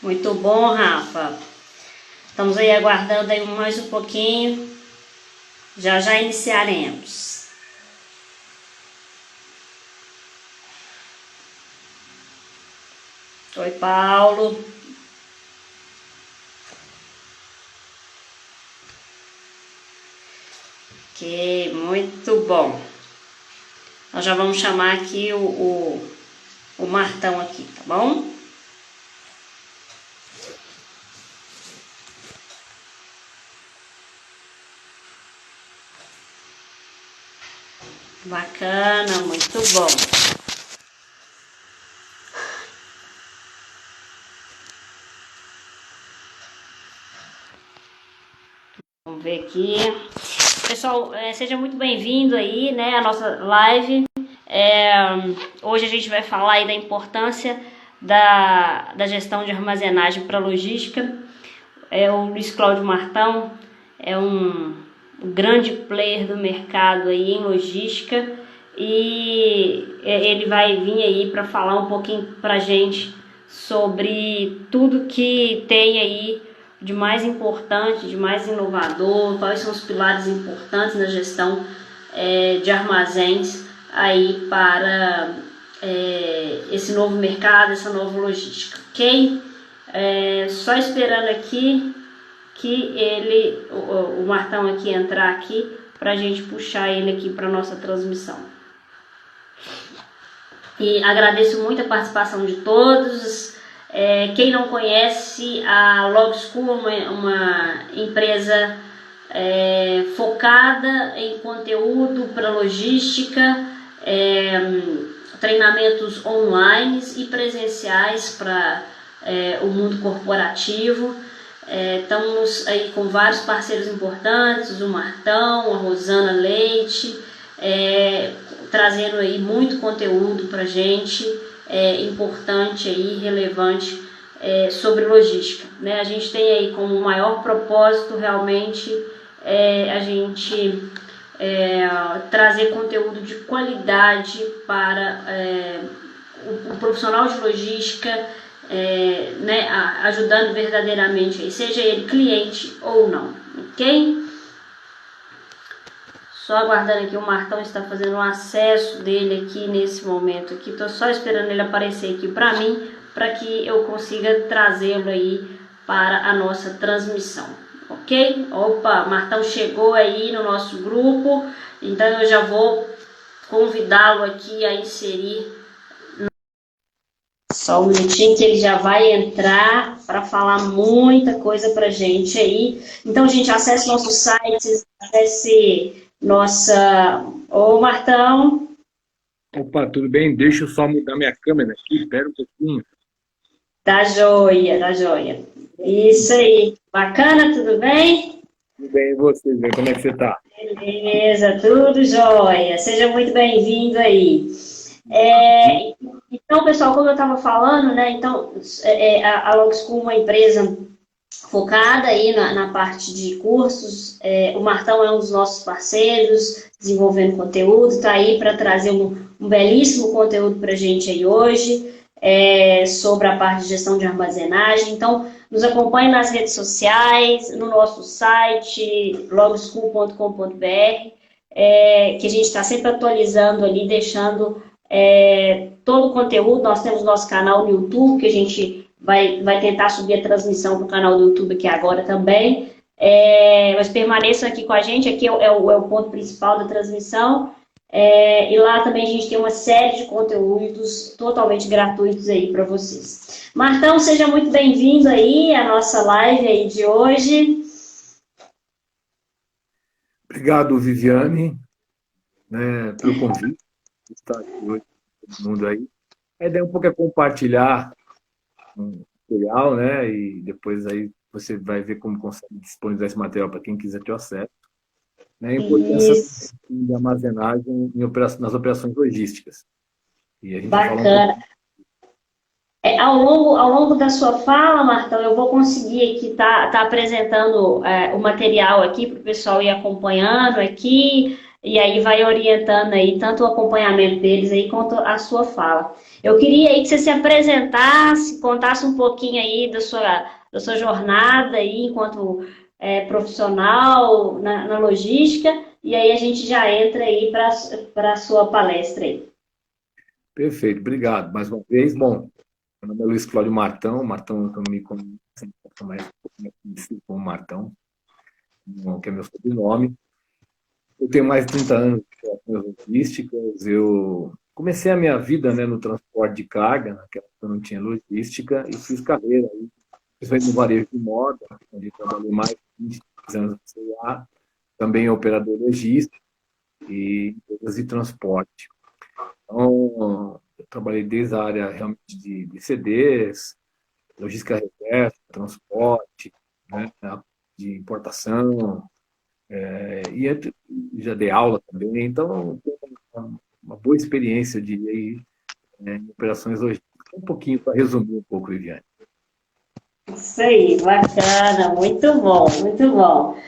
Muito bom, Rafa. Estamos aí aguardando aí mais um pouquinho. Já já iniciaremos. Oi, Paulo. Ok, muito bom. Nós já vamos chamar aqui o Martão aqui, tá bom? Bacana, muito bom. Vamos ver aqui. Pessoal, seja muito bem-vindo aí, né, à nossa live. Hoje a gente vai falar aí da importância da gestão de armazenagem para logística. O Luiz Cláudio Martão é um grande player do mercado aí em logística e ele vai vir aí para falar um pouquinho para a gente sobre tudo que tem aí de mais importante, de mais inovador, quais são os pilares importantes na gestão de armazéns aí para esse novo mercado, essa nova logística, ok? Só esperando aqui que o Martão aqui entrar aqui para a gente puxar ele aqui para nossa transmissão. E agradeço muito a participação de todos. Quem não conhece, a LogSchool é uma empresa focada em conteúdo para logística, treinamentos online e presenciais para o mundo corporativo. Estamos aí com vários parceiros importantes, o Martão, a Rosana Leite, trazendo aí muito conteúdo para a gente, importante aí, relevante sobre logística, né? A gente tem aí como maior propósito realmente a gente trazer conteúdo de qualidade para o profissional de logística, né, ajudando verdadeiramente aí, seja ele cliente ou não, ok? Só aguardando aqui, o Martão está fazendo um acesso dele aqui nesse momento aqui. Estou só esperando ele aparecer aqui para mim, para que eu consiga trazê-lo aí para a nossa transmissão, ok? Opa, Martão chegou aí no nosso grupo, então eu já vou convidá-lo aqui a inserir. Só um minutinho que ele já vai entrar para falar muita coisa para gente aí. Então, gente, acesse nossos sites, acesse nossa... Ô, Martão. Opa, tudo bem? Deixa eu só mudar minha câmera aqui, espera um pouquinho. Tá joia, tá joia. Isso aí. Bacana, tudo bem? Tudo bem, e você, bem? Como é que você está? Beleza, tudo jóia. Seja muito bem-vindo aí. Então, pessoal, como eu estava falando, né? Então, a LogSchool é uma empresa focada aí na parte de cursos. O Martão é um dos nossos parceiros, desenvolvendo conteúdo, está aí para trazer um belíssimo conteúdo para a gente aí hoje, sobre a parte de gestão de armazenagem. Então, nos acompanhe nas redes sociais, no nosso site, logschool.com.br, que a gente está sempre atualizando ali, deixando todo o conteúdo. Nós temos nosso canal no YouTube, que a gente vai tentar subir a transmissão para o canal do YouTube aqui agora também. Mas permaneçam aqui com a gente, aqui é o ponto principal da transmissão. E lá também a gente tem uma série de conteúdos totalmente gratuitos aí para vocês. Martão, seja muito bem-vindo aí à nossa live aí de hoje. Obrigado, Viviane, né, pelo convite. Estar aqui hoje com todo mundo aí. A ideia um pouco é compartilhar um material, né? E depois aí você vai ver como consegue disponibilizar esse material para quem quiser ter acesso. Né? A importância de armazenagem nas operações logísticas. E a gente vai falar um Bacana. Ao longo da sua fala, Martão, eu vou conseguir aqui tá apresentando o material aqui para o pessoal ir acompanhando aqui. e aí vai orientando aí tanto o acompanhamento deles aí quanto a sua fala. Eu queria aí que você se apresentasse, contasse um pouquinho aí da sua jornada aí enquanto profissional na logística, e aí a gente já entra aí para a sua palestra aí. Perfeito, obrigado mais uma vez. Bom, meu nome é Luiz Cláudio Martão, Martão eu me conheço mais conhecido como Martão, que é meu sobrenome. Eu tenho mais de 30 anos de operações logísticas. Eu comecei a minha vida, né, no transporte de carga, naquela época eu não tinha logística, e fiz carreira aí, principalmente no varejo de moda, onde trabalhei mais de 23 anos no CA, também operador logístico e empresas de transporte. Então, eu trabalhei desde a área realmente de CDs, logística reversa, transporte, né, de importação, já dei aula também, então tenho uma boa experiência em operações logísticas. Um pouquinho para resumir um pouco, Viviane. Isso aí, bacana, muito bom, muito bom.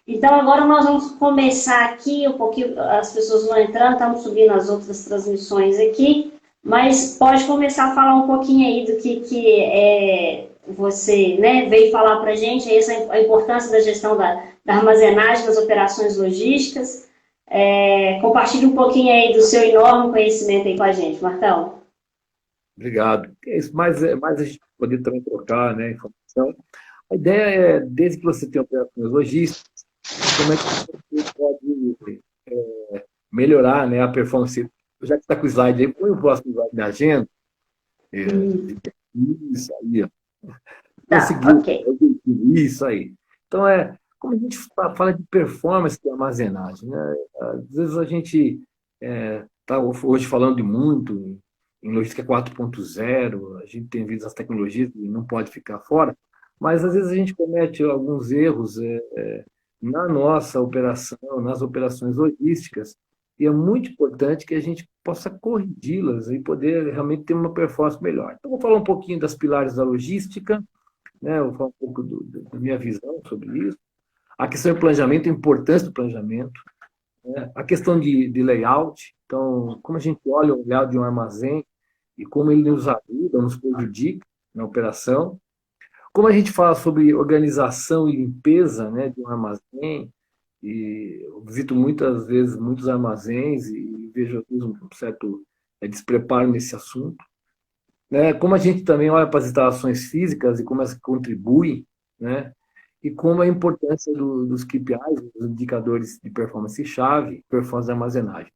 Então agora nós vamos começar aqui um pouquinho, as pessoas vão entrando, estamos subindo as outras transmissões aqui, mas pode começar a falar um pouquinho aí do que você, né, veio falar para a gente, a importância da gestão da armazenagem das operações logísticas. Compartilhe um pouquinho aí do seu enorme conhecimento aí com a gente, Martão. Obrigado. É isso, mais a gente poder também trocar, né, informação. A ideia é, desde que você tem operações logísticas, como é que você pode melhorar, né, a performance. Já que está com o slide aí, põe o próximo slide na agenda. Isso aí, ó. Tá, Conseguiu. ok. Isso aí. Então, como a gente fala de performance de armazenagem, né? Às vezes a gente está hoje falando de muito em logística 4.0, a gente tem visto as tecnologias e não pode ficar fora, mas às vezes a gente comete alguns erros na nossa operação, nas operações logísticas, e é muito importante que a gente possa corrigi-las e poder realmente ter uma performance melhor. Então, vou falar um pouquinho das pilares da logística, né? Eu vou falar um pouco da minha visão sobre isso. A questão do planejamento, a importância do planejamento, né? A questão de layout. Então, como a gente olha o layout de um armazém e como ele nos ajuda, nos prejudica na operação. Como a gente fala sobre organização e limpeza, né, de um armazém, e eu visito muitas vezes muitos armazéns e vejo um certo despreparo nesse assunto, né? Como a gente também olha para as instalações físicas e como elas contribuem, né? E como a importância dos KPIs, dos indicadores de performance-chave, performance de armazenagem.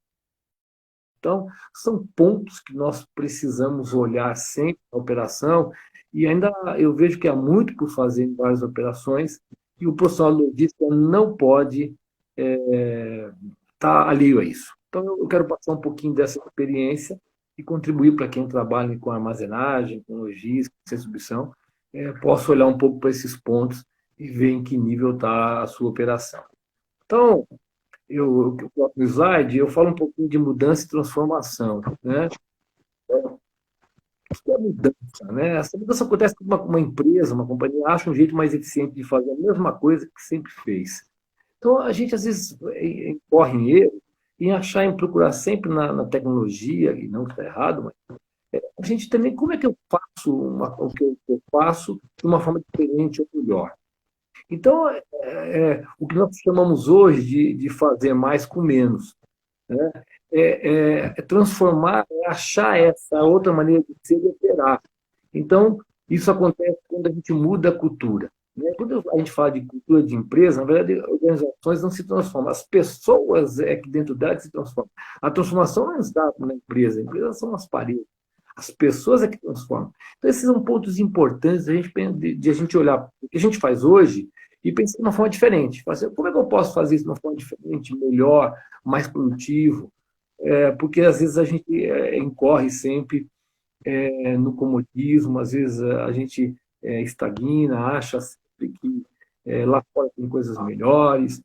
Então, são pontos que nós precisamos olhar sempre na operação, e ainda eu vejo que há muito por fazer em várias operações, e o profissional logística não pode estar alheio a isso. Então, eu quero passar um pouquinho dessa experiência e contribuir para quem trabalha com armazenagem, com logística, com distribuição, possa olhar um pouco para esses pontos e ver em que nível está a sua operação. Então, eu coloco no slide, eu falo um pouquinho de mudança e transformação, né? O que é mudança, né? Essa mudança acontece quando uma empresa, uma companhia acha um jeito mais eficiente de fazer a mesma coisa que sempre fez. Então, a gente, às vezes, incorre em erro em achar, em procurar sempre na tecnologia, e não que está errado, mas a gente também, como é que eu faço o que eu faço de uma forma diferente ou melhor? Então, o que nós chamamos hoje de fazer mais com menos, né? Transformar, achar essa outra maneira de ser e operar. Então, isso acontece quando a gente muda a cultura, né? Quando a gente fala de cultura de empresa, na verdade, organizações não se transformam, as pessoas que dentro dela se transformam. A transformação não está na empresa, a empresa são as paredes. As pessoas é que transformam. Então, esses são pontos importantes de a gente olhar o que a gente faz hoje e pensar de uma forma diferente. Como é que eu posso fazer isso de uma forma diferente, melhor, mais produtivo? Porque às vezes a gente incorre sempre no comodismo, às vezes a gente estagna, acha sempre que lá fora tem coisas melhores,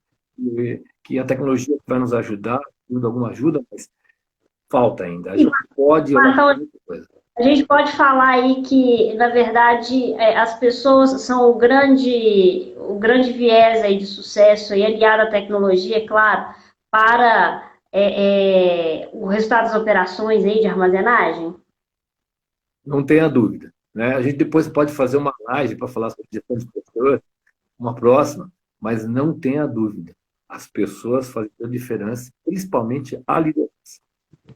que a tecnologia vai nos ajudar, alguma ajuda, mas falta ainda. A gente pode olhar muita coisa. A gente pode falar aí que, na verdade, as pessoas são o grande viés aí de sucesso, e aliado à tecnologia, é claro, para o resultado das operações aí de armazenagem? Não tenha dúvida. Né? A gente depois pode fazer uma live para falar sobre gestão de pessoas, uma próxima, mas não tenha dúvida. As pessoas fazem a diferença, principalmente a liderança.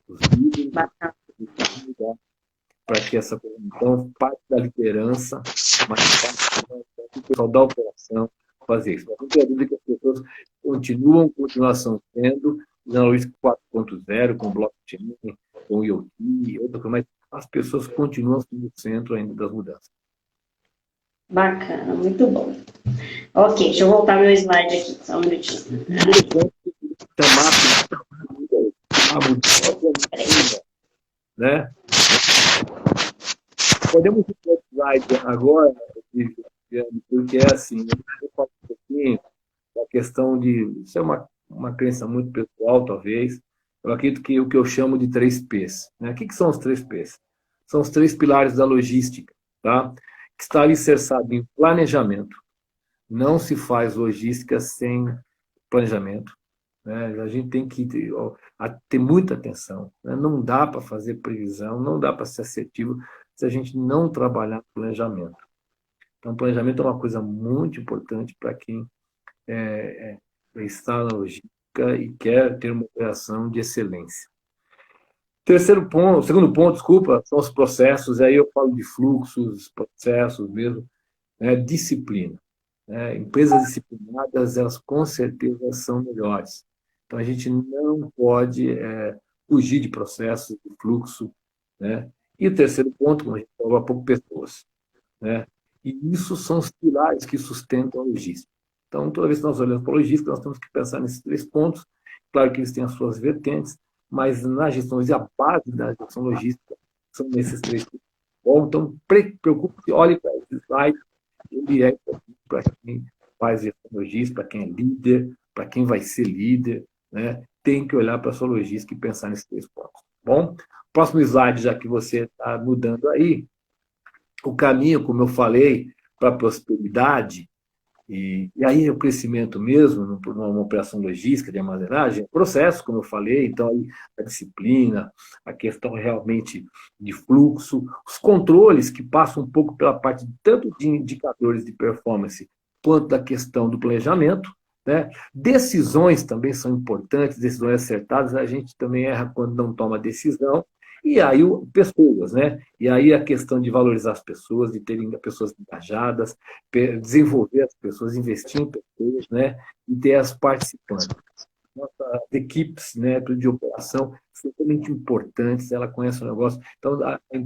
Os líderes Bacana. para que essa então parte da liderança, mas parte do pessoal da operação fazer isso. Mas não tenha dúvida que as pessoas continuação sendo na logística 4.0, com blockchain, com IoT, outra coisa, mas as pessoas continuam sendo o centro ainda das mudanças. Bacana, muito bom. Ok, deixa eu voltar meu slide aqui, só um minutinho. A mudança, né? Podemos ir para o slide agora, porque é assim, eu falo um pouquinho da questão de, isso é uma crença muito pessoal, talvez, eu acredito que o que eu chamo de 3Ps. Né? O que são os 3Ps? São os 3 pilares da logística, tá? Que está alicerçado em planejamento. Não se faz logística sem planejamento. Né? A gente tem que ter muita atenção. Né? Não dá para fazer previsão, não dá para ser assertivo se a gente não trabalhar planejamento. Então, planejamento é uma coisa muito importante para quem está na logística e quer ter uma operação de excelência. Segundo ponto, desculpa, são os processos. Aí eu falo de fluxos, processos mesmo, né? Disciplina. Né? Empresas disciplinadas, elas com certeza são melhores. Então, a gente não pode fugir de processos, de fluxo. Né? E o terceiro ponto, como a gente falou há pouco, pessoas. Né? E isso são os pilares que sustentam a logística. Então, toda vez que nós olhamos para a logística, nós temos que pensar nesses 3 pontos. Claro que eles têm as suas vertentes, mas na gestão, a base da gestão logística são nesses 3 pontos. Bom, então, preocupe-se, olhe para esse slide. Ele é para quem faz gestão logística, para quem é líder, para quem vai ser líder, né? Tem que olhar para a sua logística e pensar nesses 3 pontos. Bom, próximo slide, já que você está mudando aí, o caminho, como eu falei, para a prosperidade, e aí o crescimento mesmo, numa operação logística de armazenagem, processo, como eu falei, então aí a disciplina, a questão realmente de fluxo, os controles que passam um pouco pela parte tanto de indicadores de performance quanto da questão do planejamento, né? Decisões também são importantes, decisões acertadas, a gente também erra quando não toma decisão. E aí, pessoas, né? E aí a questão de valorizar as pessoas, de terem pessoas engajadas, desenvolver as pessoas, investir em pessoas, né? E ter as participantes. Nossas equipes, né, de operação são extremamente importantes, ela conhece o negócio. Então,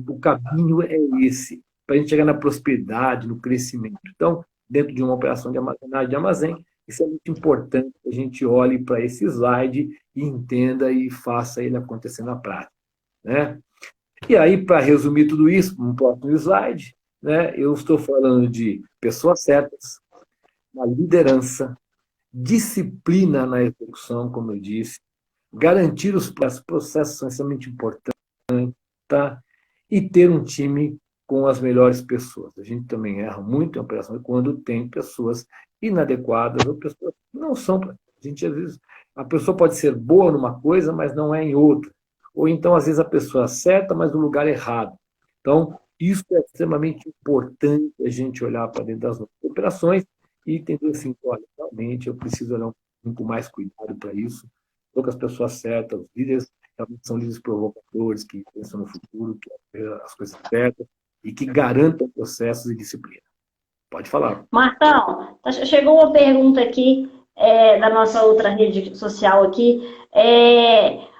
o caminho é esse, para a gente chegar na prosperidade, no crescimento. Então, dentro de uma operação de armazenagem de armazém, isso é muito importante que a gente olhe para esse slide e entenda e faça ele acontecer na prática. Né? E aí, para resumir tudo isso, no próximo slide, né, eu estou falando de pessoas certas, uma liderança, disciplina na execução, como eu disse, garantir os processos são extremamente importantes, tá? E ter um time com as melhores pessoas. A gente também erra muito em operação quando tem pessoas inadequadas ou pessoas que não são. A gente, às vezes, a pessoa pode ser boa numa coisa, mas não é em outra. Ou então, às vezes, a pessoa acerta, mas no lugar errado. Então, isso é extremamente importante a gente olhar para dentro das nossas operações e entender assim, olha, realmente eu preciso olhar um com mais cuidado para isso. Estou com as pessoas certas, os líderes realmente são líderes provocadores, que pensam no futuro, que as coisas certas e que garantam processos e disciplina. Pode falar. Martão, chegou uma pergunta aqui da nossa outra rede social aqui.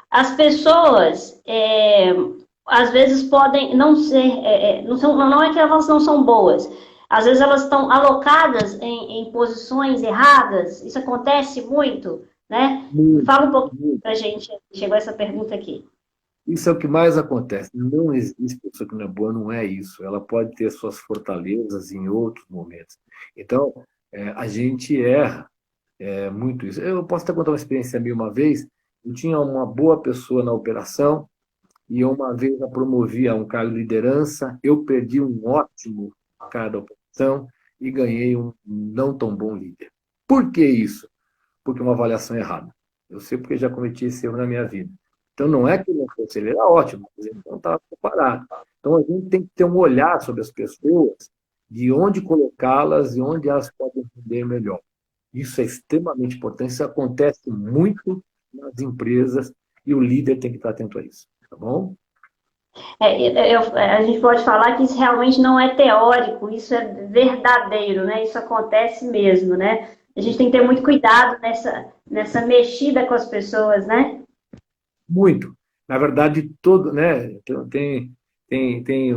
As pessoas às vezes podem não ser, não é que elas não são boas. Às vezes elas estão alocadas em posições erradas. Isso acontece muito, né? Fala um pouquinho para a gente. Chegou essa pergunta aqui. Isso é o que mais acontece. Não existe pessoa que não é boa, não é isso. Ela pode ter suas fortalezas em outros momentos. Então, a gente erra muito isso. Eu posso até contar uma experiência minha uma vez. Eu tinha uma boa pessoa na operação e eu uma vez a promovi a um cargo de liderança, eu perdi um ótimo cara da oposição e ganhei um não tão bom líder. Por que isso? Porque uma avaliação errada. Eu sei porque já cometi esse erro na minha vida. Então, não é que ele não fosse, ele era ótimo, mas ele não estava preparado. Então, a gente tem que ter um olhar sobre as pessoas, de onde colocá-las e onde elas podem render melhor. Isso é extremamente importante, isso acontece muito nas empresas e o líder tem que estar atento a isso, tá bom? A gente pode falar que isso realmente não é teórico, isso é verdadeiro, né? Isso acontece mesmo, né? A gente tem que ter muito cuidado nessa mexida com as pessoas, né? Muito. Na verdade, todo, né? Tem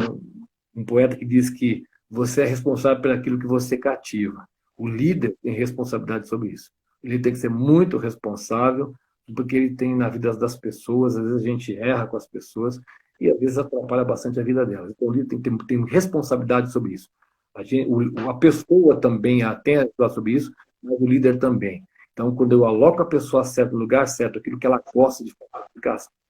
um poeta que diz que você é responsável por aquilo que você cativa. O líder tem responsabilidade sobre isso. Ele tem que ser muito responsável, porque ele tem na vida das pessoas, às vezes a gente erra com as pessoas e às vezes atrapalha bastante a vida delas. Então, o líder tem responsabilidade sobre isso. A pessoa também tem a responsabilidade sobre isso, mas o líder também. Então, quando eu aloco a pessoa certa no lugar certo, aquilo que ela gosta de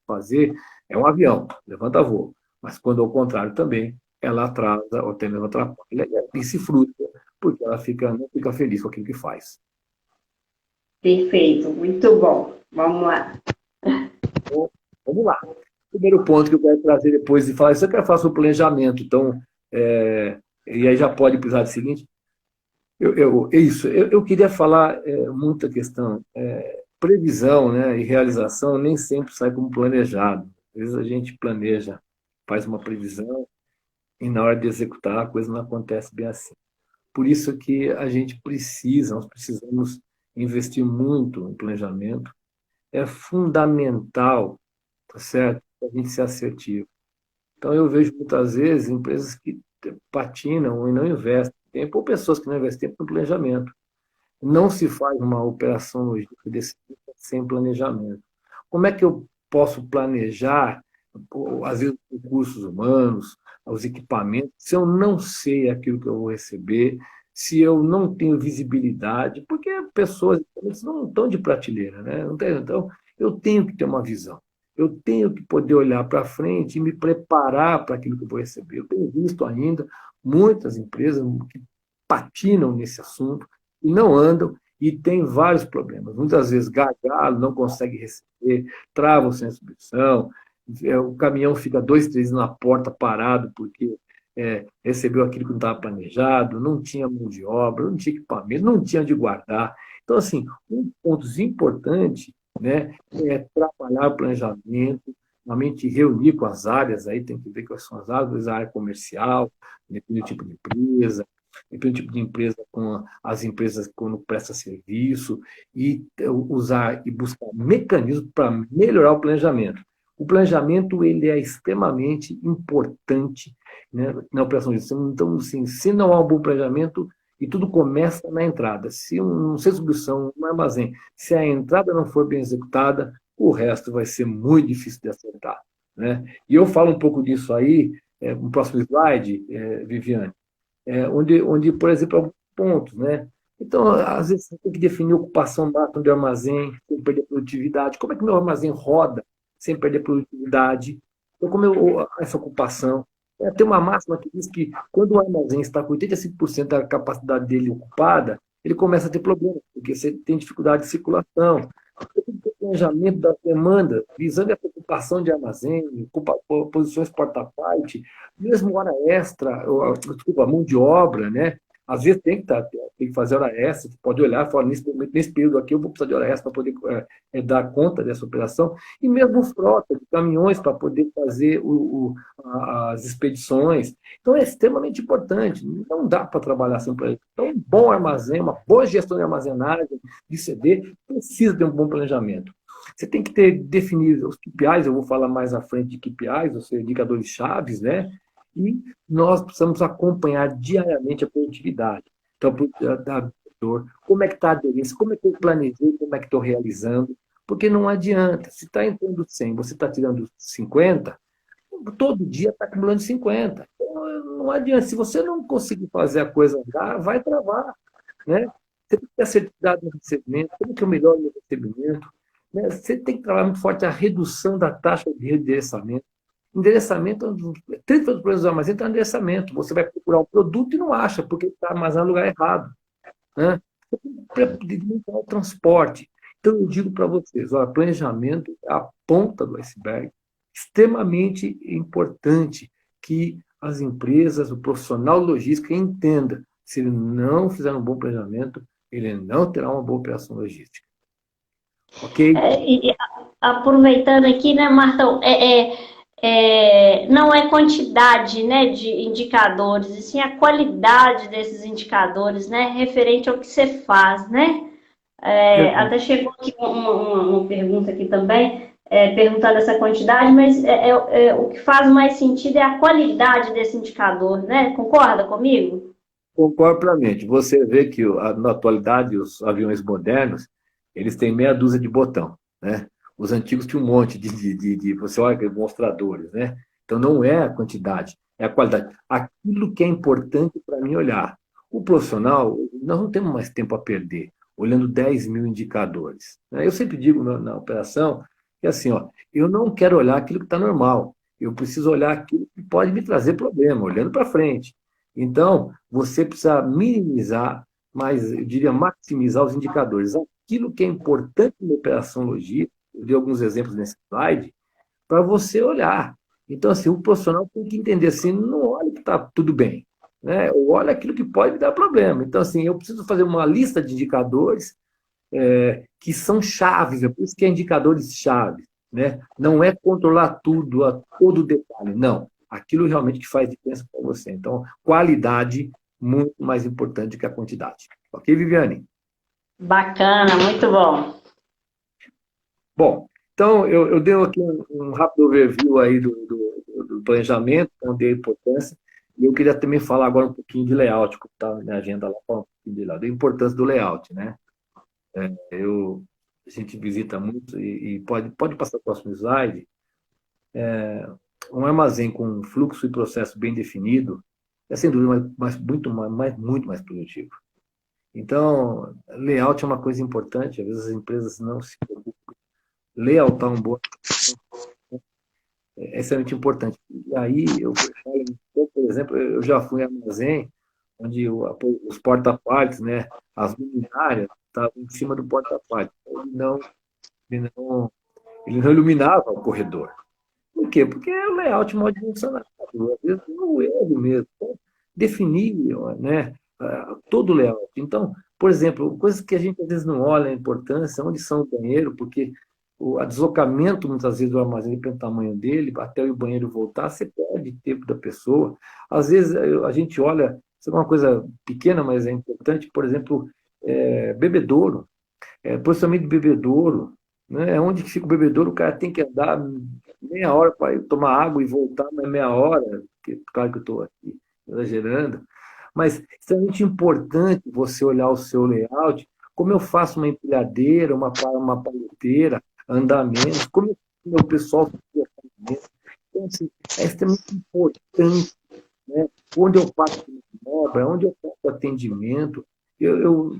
fazer, é um avião, levanta voo. Mas quando ao contrário também, ela atrasa ou até mesmo atrapalha e se frustra, porque ela não fica feliz com aquilo que faz. Perfeito, muito bom. Vamos lá. Então, vamos lá. Primeiro ponto que eu quero trazer depois de falar isso, eu quero falar sobre planejamento. Então, e aí já pode precisar do seguinte, eu queria falar muita questão. Previsão, né, e realização nem sempre sai como planejado. Às vezes a gente planeja, faz uma previsão e na hora de executar a coisa não acontece bem assim. Por isso que nós precisamos investir muito em planejamento. É fundamental, tá certo, a gente ser assertivo. Então eu vejo muitas vezes empresas que patinam e não investem tempo, ou pessoas que não investem tempo no planejamento. Não se faz uma operação logística desse tipo sem planejamento. Como é que eu posso planejar, às vezes, os recursos humanos, os equipamentos, se eu não sei aquilo que eu vou receber, se eu não tenho visibilidade, porque pessoas não estão de prateleira, né? Não tem, então, eu tenho que ter uma visão. Eu tenho que poder olhar para frente e me preparar para aquilo que eu vou receber. Eu tenho visto ainda muitas empresas que patinam nesse assunto, e não andam e tem vários problemas. Muitas vezes gargalo, não consegue receber, travam sem submissão, o caminhão fica 2, 3 na porta parado porque recebeu aquilo que não estava planejado, não tinha mão de obra, não tinha equipamento, não tinha onde guardar. Então, assim, um ponto importante, né, é trabalhar o planejamento, realmente reunir com as áreas, aí tem que ver quais são as áreas, a área comercial, depende do tipo de empresa, depende do tipo de empresa, com as empresas quando presta serviço, e usar e buscar mecanismos para melhorar o planejamento. O planejamento ele é extremamente importante, né, na operação de gestão. Então, assim, se não há um bom planejamento, e tudo começa na entrada. Se um centro de distribuição, um armazém, se a entrada não for bem executada, o resto vai ser muito difícil de acertar, né? E eu falo um pouco disso aí, no próximo slide, Viviane, onde, por exemplo, alguns pontos, né? Então, às vezes, você tem que definir a ocupação máxima do armazém, sem perder produtividade. Como é que meu armazém roda sem perder produtividade? Então, essa ocupação? Tem uma máxima que diz que quando o armazém está com 85% da capacidade dele ocupada, ele começa a ter problemas, porque você tem dificuldade de circulação. Você tem que ter planejamento da demanda, visando essa ocupação de armazém, posições porta-parte, mesmo hora extra, desculpa, mão de obra, né? Às vezes tem que fazer hora extra, você pode olhar e falar, nesse período aqui eu vou precisar de hora extra para poder dar conta dessa operação, e mesmo frota de caminhões para poder fazer as expedições. Então é extremamente importante, não dá para trabalhar sem planejamento. Então, um bom armazém, uma boa gestão de armazenagem, de CD, precisa ter um bom planejamento. Você tem que ter definido os KPIs, eu vou falar mais à frente de KPIs, ou seja, indicadores chaves, né? E nós precisamos acompanhar diariamente a produtividade. Então, como é que está a aderência, como é que eu planejei, como é que estou realizando, porque não adianta, se está entrando 100, você está tirando 50, todo dia está acumulando 50. Então, não adianta, se você não conseguir fazer a coisa andar, vai travar, né? Você tem que ter assertividade no recebimento, como que eu melhoro o meu recebimento, né? Você tem que trabalhar muito forte a redução da taxa de reendereçamento. Endereçamento, 30% dos problemas do armazém está no endereçamento. Você vai procurar um produto e não acha, porque está armazenado no lugar errado. Né? Para limitar o transporte. Então, eu digo para vocês, olha, planejamento é a ponta do iceberg, extremamente importante que as empresas, o profissional logístico entenda. Se ele não fizer um bom planejamento, ele não terá uma boa operação logística. Ok? Aproveitando aqui, né, Martão, não é quantidade, né, de indicadores, e sim a qualidade desses indicadores, né, referente ao que você faz, né? Até chegou aqui uma pergunta aqui também, perguntando essa quantidade, mas o que faz mais sentido é a qualidade desse indicador, né? Concorda comigo? Concordo plenamente. Você vê que, na atualidade, os aviões modernos, eles têm meia dúzia de botão, né? Os antigos tinham um monte você olha, demonstradores, né? Então, não é a quantidade, é a qualidade. Aquilo que é importante para mim olhar. O profissional, nós não temos mais tempo a perder, olhando 10 mil indicadores. Né? Eu sempre digo na operação que, assim, ó, eu não quero olhar aquilo que está normal, eu preciso olhar aquilo que pode me trazer problema, olhando para frente. Então, você precisa minimizar, mas eu diria maximizar os indicadores. Aquilo que é importante na operação logística, eu dei alguns exemplos nesse slide, para você olhar. Então, assim, o profissional tem que entender assim, não olha que está tudo bem, né? Olha aquilo que pode me dar problema. Então, assim, eu preciso fazer uma lista de indicadores que são chaves, é por isso que é indicadores chaves, né? Não é controlar tudo, a todo detalhe, não. Aquilo realmente que faz diferença para você. Então, qualidade muito mais importante que a quantidade. Ok, Viviane? Bacana, muito bom. Bom, então eu dei aqui um rápido overview aí do planejamento, onde a importância, e eu queria também falar agora um pouquinho de layout, que está na agenda lá, falar um pouquinho de layout, da importância do layout, né? A gente visita muito, e pode passar o próximo slide, um armazém com fluxo e processo bem definido é, sem dúvida, muito mais produtivo. Então, layout é uma coisa importante, às vezes as empresas não se preocupam. Layoutar um bom é extremamente importante. E aí, por exemplo, eu já fui em armazém onde os porta-partes, né, as luminárias, estavam em cima do porta-partes. Ele não iluminava o corredor. Por quê? Porque é o layout mal dimensionado. Às vezes é um erro mesmo. Então, definir, né, todo o layout. Então, por exemplo, coisas que a gente às vezes não olha a importância, onde são o banheiro, porque o deslocamento, muitas vezes, do armazém, depende do tamanho dele, até o banheiro voltar, você perde tempo da pessoa. Às vezes, a gente olha, isso é uma coisa pequena, mas é importante, por exemplo, bebedouro, posicionamento de bebedouro, né? Onde que fica o bebedouro, o cara tem que andar meia hora para ir tomar água e voltar mais meia hora, porque, claro que eu estou aqui exagerando, mas é extremamente importante você olhar o seu layout, como eu faço uma empilhadeira, uma paleteira, andamentos, como o meu pessoal faz andamento. Então, assim, é extremamente importante, né? Onde eu faço obra, onde eu faço atendimento. Eu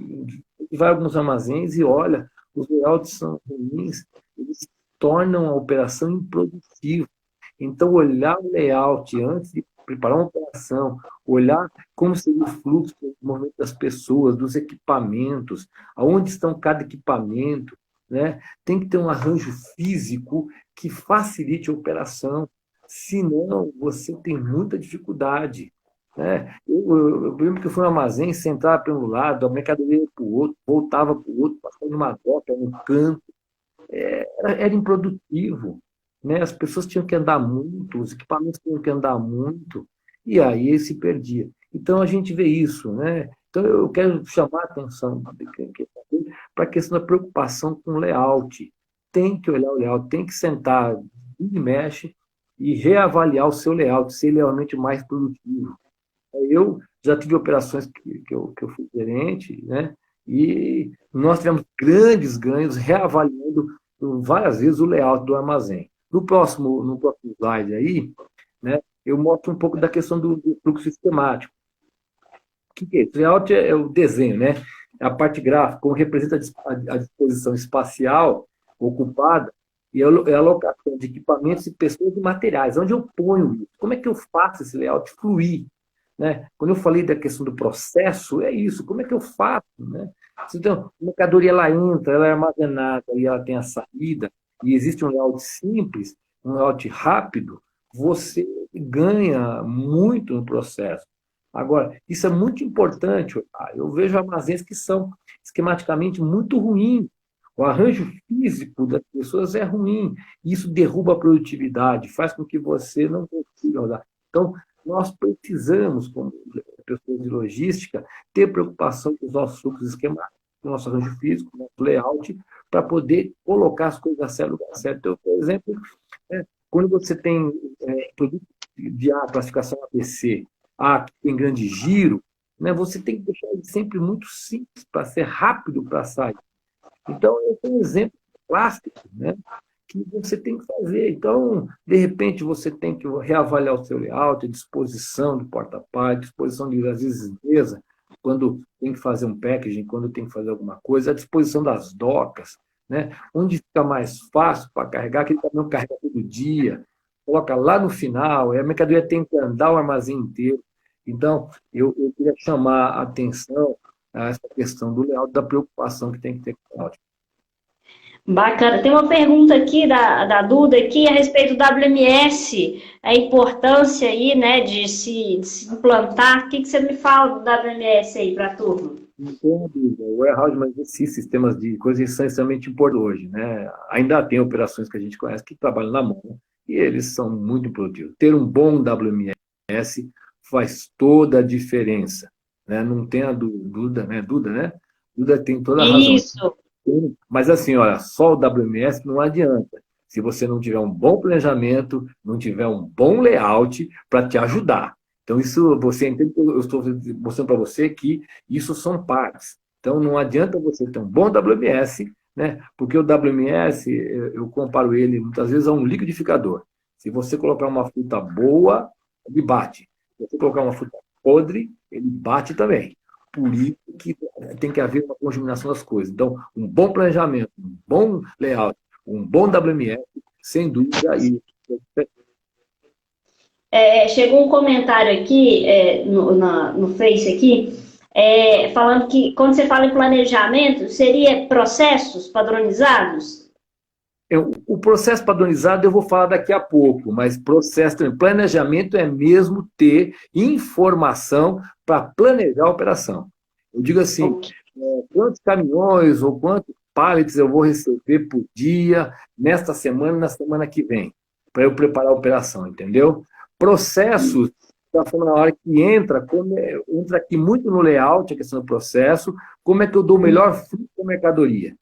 vai a alguns armazéns e olha, os layouts são ruins, eles tornam a operação improdutiva. Então, olhar o layout antes de preparar uma operação, olhar como seria o fluxo, o movimento das pessoas, dos equipamentos, aonde estão cada equipamento, né? Tem que ter um arranjo físico que facilite a operação, senão você tem muita dificuldade. Né? Eu lembro que eu fui no armazém, sentava para um lado, a mercadoria ia para o outro, voltava para o outro, passava numa doca, no canto. Era improdutivo. Né? As pessoas tinham que andar muito, os equipamentos tinham que andar muito, e aí se perdia. Então a gente vê isso. Né? Então eu quero chamar a atenção para a questão da preocupação com o layout. Tem que olhar o layout, tem que sentar, e mexe, e reavaliar o seu layout, se ele é realmente mais produtivo. Eu já tive operações que eu fui gerente, né? E nós tivemos grandes ganhos reavaliando várias vezes o layout do armazém. No próximo slide aí, né, eu mostro um pouco da questão do fluxo sistemático. O que é isso? O layout é o desenho, né? A parte gráfica, como representa a disposição espacial ocupada e a alocação de equipamentos e pessoas e materiais. Onde eu ponho isso? Como é que eu faço esse layout fluir? Né? Quando eu falei da questão do processo, é isso. Como é que eu faço? Né? Então, a mercadoria ela entra, ela é armazenada e ela tem a saída, e existe um layout simples, um layout rápido, você ganha muito no processo. Agora, isso é muito importante. Eu vejo armazéns que são esquematicamente muito ruins. O arranjo físico das pessoas é ruim. Isso derruba a produtividade, faz com que você não consiga usar. Então, nós precisamos, como pessoas de logística, ter preocupação com os nossos fluxos esquemáticos, com o nosso arranjo físico, com o nosso layout, para poder colocar as coisas certo lugar certo. Então, por exemplo, quando você tem produto de A, classificação APC, A que tem grande giro, né, você tem que deixar ele sempre muito simples para ser rápido para sair. Então, esse é um exemplo clássico, né, que você tem que fazer. Então, de repente, você tem que reavaliar o seu layout, a disposição do porta-pallet, disposição de, às vezes, mesa, quando tem que fazer um packaging, quando tem que fazer alguma coisa, a disposição das docas, né, onde fica mais fácil para carregar, aquele caminhão carrega todo dia, coloca lá no final, a mercadoria tem que andar o armazém inteiro. Então, eu queria chamar a atenção a essa questão do layout, da preocupação que tem que ter com o layout. Bacana. Tem uma pergunta aqui da Duda aqui a respeito do WMS, a importância aí, né, de se implantar. O que você me fala do WMS aí para a turma? Não tem dúvida. O warehouse, mas esses sistemas de coisas são extremamente importantes hoje, né? Ainda tem operações que a gente conhece que trabalham na mão e eles são muito produtivos. Ter um bom WMS faz toda a diferença, né? Não tenha Duda, né? Duda, né? Duda tem toda a razão. Isso. Mas assim, olha, só o WMS não adianta. Se você não tiver um bom planejamento, não tiver um bom layout para te ajudar. Então, isso você entende que eu estou mostrando para você que isso são partes. Então, não adianta você ter um bom WMS, né? Porque o WMS, eu comparo ele muitas vezes a um liquidificador. Se você colocar uma fruta boa, ele bate. Se você colocar uma fruta podre, ele bate também. Por isso que tem que haver uma conjugação das coisas. Então, um bom planejamento, um bom layout, um bom WMS, sem dúvida, e chegou um comentário aqui no Face aqui, falando que quando você fala em planejamento, seria processos padronizados? O processo padronizado eu vou falar daqui a pouco, mas processo também, planejamento é mesmo ter informação para planejar a operação. Eu digo assim, Ok. Quantos caminhões ou quantos pallets eu vou receber por dia, nesta semana e na semana que vem, para eu preparar a operação, entendeu? Processos, da forma na hora que entra aqui muito no layout, a questão do processo, como é que eu dou o melhor fluxo da mercadoria.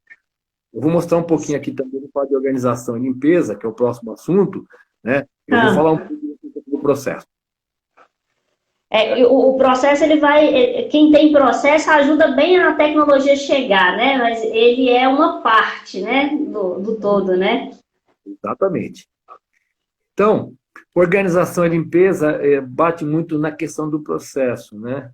Eu vou mostrar um pouquinho aqui também do quadro de organização e limpeza, que é o próximo assunto, né? Eu vou falar um pouquinho do processo. O processo, ele vai... Quem tem processo ajuda bem a tecnologia chegar, né? Mas ele é uma parte, né? Do todo, né? Exatamente. Então, organização e limpeza bate muito na questão do processo, né?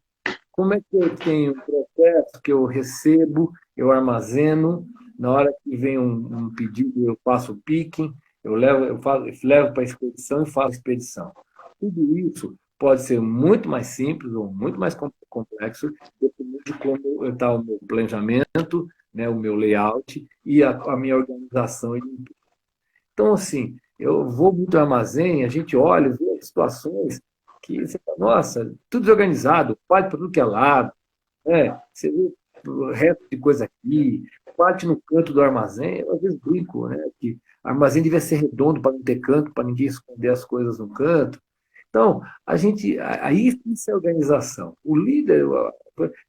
Como é que eu tenho um processo que eu recebo, eu armazeno, na hora que vem um pedido, eu faço o picking, eu levo para a expedição e faço a expedição. Tudo isso pode ser muito mais simples ou muito mais complexo, dependendo de como está o meu planejamento, né, o meu layout e a minha organização. Então, assim, eu vou muito ao armazém, a gente olha, vê situações que você fala, nossa, tudo desorganizado, parte para tudo que é lado, né? Você vê o resto de coisa aqui, parte no canto do armazém, eu às vezes brinco, né? Que o armazém devia ser redondo para não ter canto, para ninguém esconder as coisas no canto. Então, aí isso é organização. O líder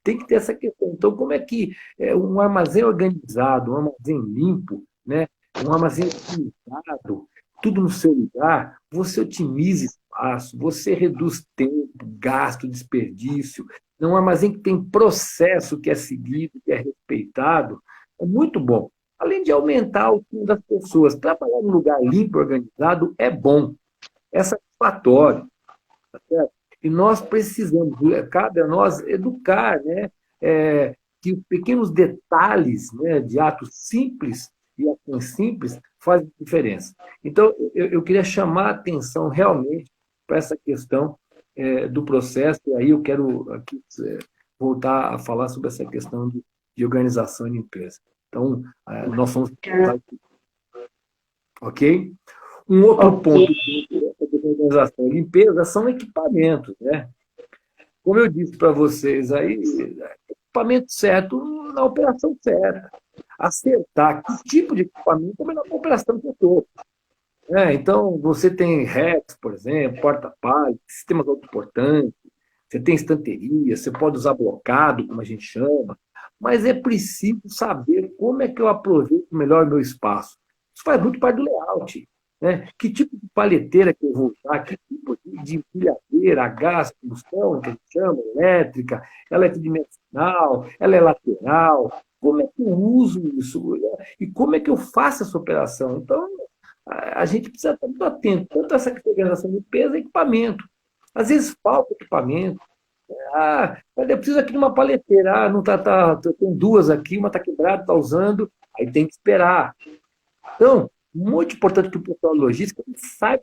tem que ter essa questão. Então, como é que um armazém organizado, um armazém limpo, né? Um armazém organizado, tudo no seu lugar, você otimiza espaço, você reduz tempo, gasto, desperdício. Um armazém que tem processo que é seguido, que é respeitado, é muito bom. Além de aumentar o time das pessoas, trabalhar num lugar limpo, organizado, é bom, é satisfatório. Tá certo? E nós precisamos, cabe a nós educar, né? Que os pequenos detalhes, né, de atos simples e ações simples fazem diferença. Então, eu queria chamar a atenção realmente para essa questão do processo, e aí eu quero aqui voltar a falar sobre essa questão de organização e limpeza. Então, nós somos... Ok? Um outro ponto de organização e limpeza são equipamentos, né? Como eu disse para vocês aí, equipamento certo na operação certa. Acertar que tipo de equipamento é a melhor operação que eu estou. Então, você tem racks, por exemplo, porta-pallet, sistemas autoportantes, você tem estanteria, você pode usar blocado, como a gente chama, mas é preciso saber como é que eu aproveito melhor o meu espaço. Isso faz muito parte do layout. Né? Que tipo de paleteira que eu vou usar, que tipo de empilhadeira, a gás, combustão, que a gente chama, elétrica, ela é tridimensional, ela é lateral, como é que eu uso isso? E como é que eu faço essa operação? Então, a gente precisa estar muito atento, tanto a essa organização de peso e equipamento. Às vezes falta equipamento. Mas eu preciso aqui de uma paleteira. Não tem duas aqui, uma está quebrada, está usando, aí tem que esperar. Então, muito importante que o pessoal de logística saiba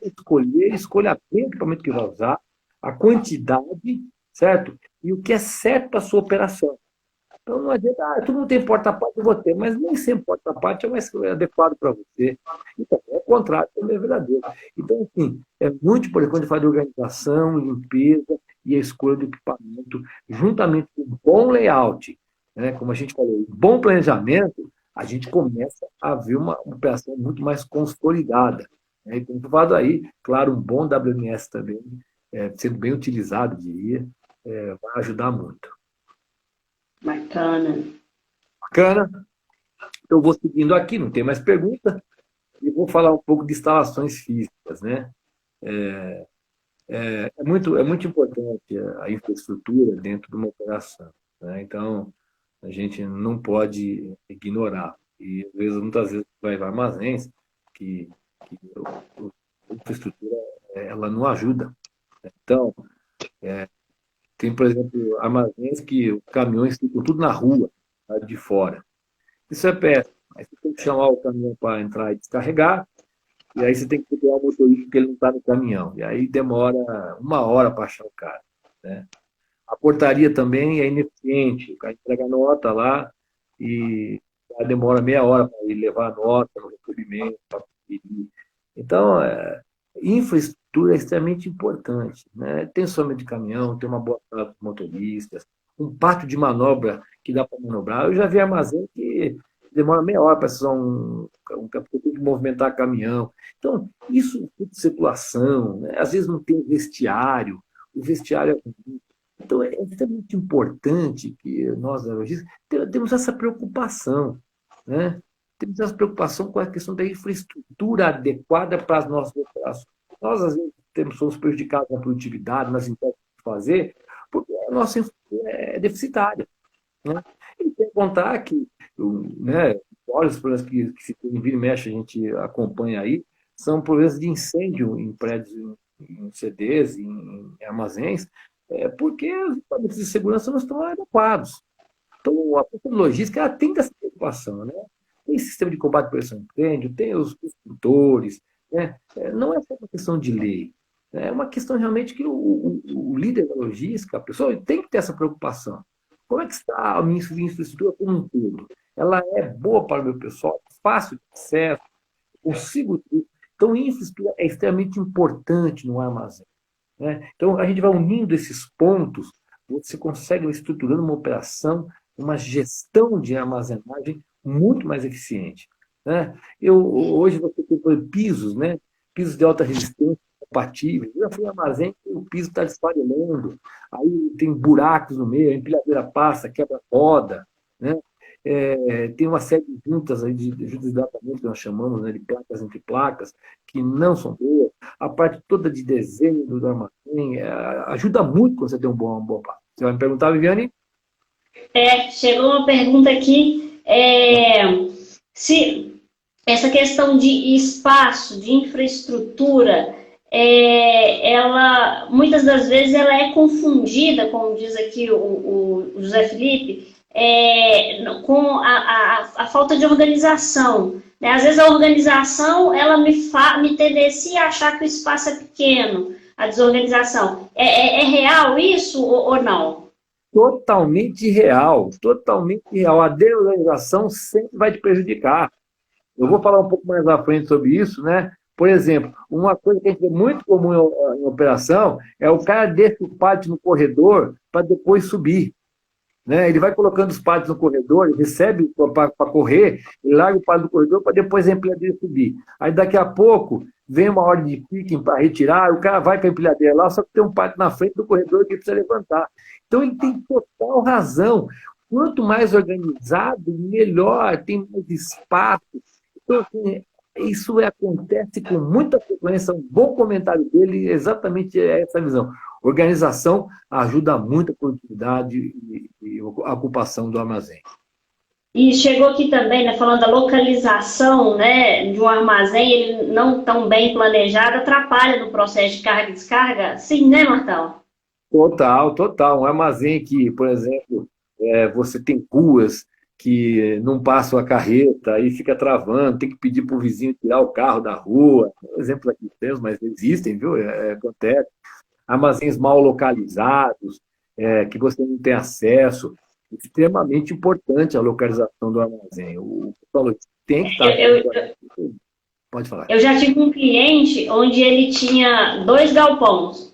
escolha bem o equipamento que vai usar, a quantidade, certo? E o que é certo para a sua operação. Então, não adianta, todo mundo tem porta-parte, eu vou ter, mas nem sempre porta-parte é mais adequado para você. Então, é o contrário, também é verdadeiro. Então, assim, é muito importante quando a gente fala de organização, limpeza e a escolha do equipamento, juntamente com um bom layout, né? Como a gente falou, um bom planejamento, a gente começa a ver uma operação muito mais consolidada. Né? E como falado aí, claro, um bom WMS também, sendo bem utilizado, diria, vai ajudar muito. Bacana. Bacana. Eu vou seguindo aqui, não tem mais pergunta, e vou falar um pouco de instalações físicas. Né? É muito importante a infraestrutura dentro de uma operação. Né? Então, a gente não pode ignorar. E, muitas vezes, vai para armazéns que a infraestrutura ela não ajuda. Então, tem, por exemplo, armazéns que os caminhões ficam tudo na rua, de fora. Isso é péssimo. Aí você tem que chamar o caminhão para entrar e descarregar, e aí você tem que procurar o motorista porque ele não está no caminhão. E aí demora 1 hora para achar o cara. Né? A portaria também é ineficiente. O cara entrega a nota lá e demora meia hora para ele levar a nota no recebimento, para pedir. Então, infraestrutura é extremamente importante. Né? Tem somente de caminhão, tem uma boa sala para motoristas, um pátio de manobra que dá para manobrar. Eu já vi armazém que demora meia hora para precisar tem que movimentar caminhão. Então, isso é de circulação. Né? Às vezes não tem vestiário. O vestiário é ruim. Então, é extremamente importante que nós, da logística, temos essa preocupação. Né? Temos essa preocupação com a questão da infraestrutura adequada para as nossas operações. Nós, às vezes, somos prejudicados na produtividade, nas entregas de fazer, porque a nossa infraestrutura é deficitária. Né? E tem que contar que, né, olha os problemas que se tem, vira e mexe, a gente acompanha aí, são problemas de incêndio em prédios, em CDs, em armazéns, porque os equipamentos de segurança não estão adequados. Então, a própria logística ela tem essa preocupação. Né? Tem sistema de combate à pressão de incêndio, tem os construtores. Né? Não é só uma questão de lei. É uma questão realmente que o líder da logística, a pessoa, tem que ter essa preocupação. Como é que está a minha infraestrutura como um todo? Ela é boa para o meu pessoal, fácil de acesso, consigo tudo. Então, a infraestrutura é extremamente importante no armazém. Né? Então, a gente vai unindo esses pontos, você consegue estruturando uma operação, uma gestão de armazenagem muito mais eficiente. Né? Hoje você tem pisos, né? Pisos de alta resistência compatíveis. Eu já fui em armazém que o piso está esfarelando, aí tem buracos no meio, a empilhadeira passa, quebra roda. Né? Tem uma série de juntas aí, de juntas de hidratamento que nós chamamos, né, de placas entre placas, que não são boas. A parte toda de desenho do armazém ajuda muito quando você tem um bom passo. Você vai me perguntar, Viviane? Chegou uma pergunta aqui. Se essa questão de espaço, de infraestrutura, ela muitas das vezes ela é confundida, como diz aqui o José Felipe, com a falta de organização. né? Às vezes a organização, ela me tendencia a achar que o espaço é pequeno, a desorganização. É real isso ou não? Totalmente real, totalmente real. A desorganização sempre vai te prejudicar. Eu vou falar um pouco mais à frente sobre isso, né? Por exemplo, uma coisa que a gente vê muito comum em operação é o cara deixa o pátio no corredor para depois subir. Né? Ele vai colocando os pallets no corredor, ele recebe para correr, ele larga o pallet no corredor para depois a empilhadeira subir. Aí daqui a pouco vem uma ordem de picking para retirar, o cara vai para a empilhadeira lá, só que tem um pallet na frente do corredor que ele precisa levantar. Então ele tem total razão. Quanto mais organizado, melhor, tem mais espaço. Então, assim, isso acontece com muita frequência. Um bom comentário dele exatamente é essa visão. Organização ajuda muito a produtividade e a ocupação do armazém. E chegou aqui também, né, falando da localização, né, de um armazém, ele não tão bem planejado, atrapalha no processo de carga e descarga? Sim, né, Martão? Total, total. Um armazém que, por exemplo, você tem ruas que não passam a carreta e fica travando, tem que pedir para o vizinho tirar o carro da rua. Exemplo aqui temos, mas existem, viu? Acontece. Armazéns mal localizados, que você não tem acesso. Extremamente importante a localização do armazém. O pessoal tem que estar... Pode falar. Eu já tive um cliente onde ele tinha dois galpões,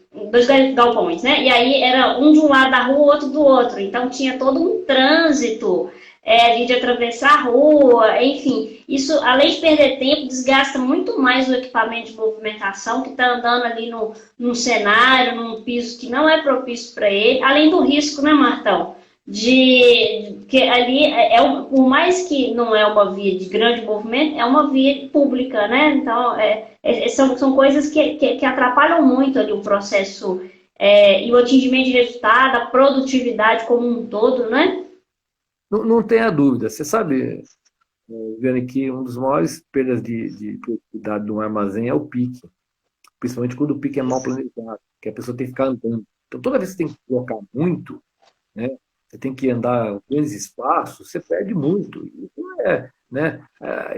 né? E aí era um de um lado da rua, o outro do outro. Então tinha todo um trânsito ali de atravessar a rua, enfim. Isso, além de perder tempo, desgasta muito mais o equipamento de movimentação que está andando ali num cenário, num piso que não é propício para ele, além do risco, né, Martão? Que ali, por mais que não é uma via de grande movimento, é uma via pública, né? Então, são coisas que atrapalham muito ali o processo e o atingimento de resultado, a produtividade como um todo, né? Não tenha dúvida. Você sabe, Viane, que um dos maiores perdas de produtividade de um armazém é o pique. Principalmente quando o pique é mal planejado, que a pessoa tem que ficar andando. Então, toda vez que você tem que colocar muito, né? Você tem que andar em grandes espaços, você perde muito. Isso né?